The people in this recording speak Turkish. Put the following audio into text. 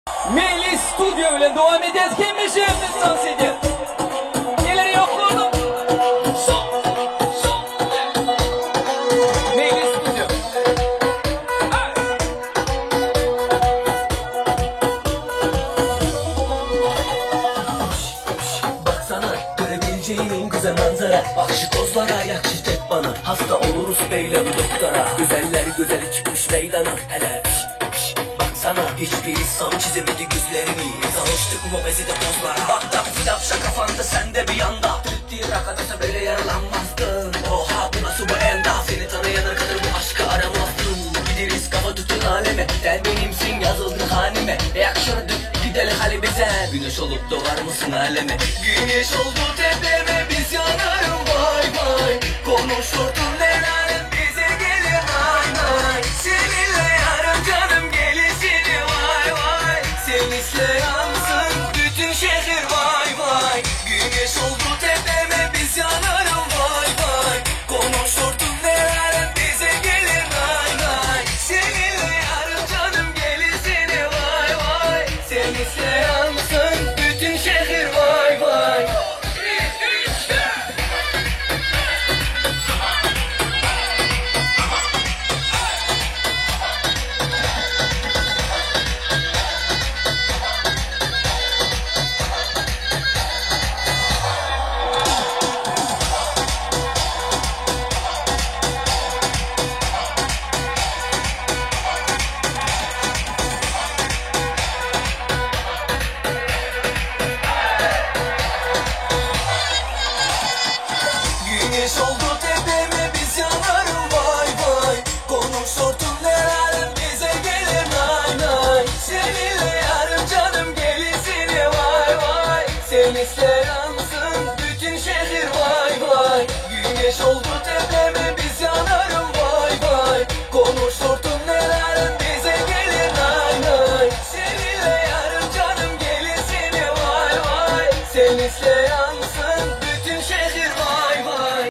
Melis Stüdyo ile devam edeceğiz. Kim işe yapmışsın seni? Neleri yokladım? Melis Stüdyo. Baksana görebileceğin en güzel manzara. Bak şu kozlara yak şu tek bana. Hasta oluruz beyle doktora. Güzeller güzeli çıkmış meydana. Hele baksana hiçbir insan çizemedi gözlerimi. Tanıştık obezite pozlara. Bak da fidapşa kafanda sende bir yanda. Tüttüğü rakadasa böyle yaralanmazdın. Oha bu nasıl bu enda. Seni tanıyana kadar bu aşkı aramazdın. Gideriz kafa tutun aleme. Sen benimsin yazıldın haneme. Yakşını dük gidelim hali bize. Güneş olup doğar mısın aleme? Güneş oldu tepeme biz yanarım vay vay. Konuşurdun neler bize gelir vay vay. Seninle yarım canım gelişini vay vay. Seninle yansın bütün şehir vay vay. Güneş oldu tepeme biz yanarım vay vay. Konuşurdun neler bize gelir vay vay. Seninle yarım canım gelişini vay vay. Seninle yansın bütün şehir vay vay. Güneş oldu tepeme biz yanarım vay vay. Konuşurdun neler bize gelir nay nay. Seninle yarım canım gelisini vay vay. Seninle yansın bütün şehir vay vay. Güneş oldu tepeme biz yanarım vay vay. Konuşurdun neler bize gelir nay nay. Seninle yarım canım gelisini vay vay. Seninle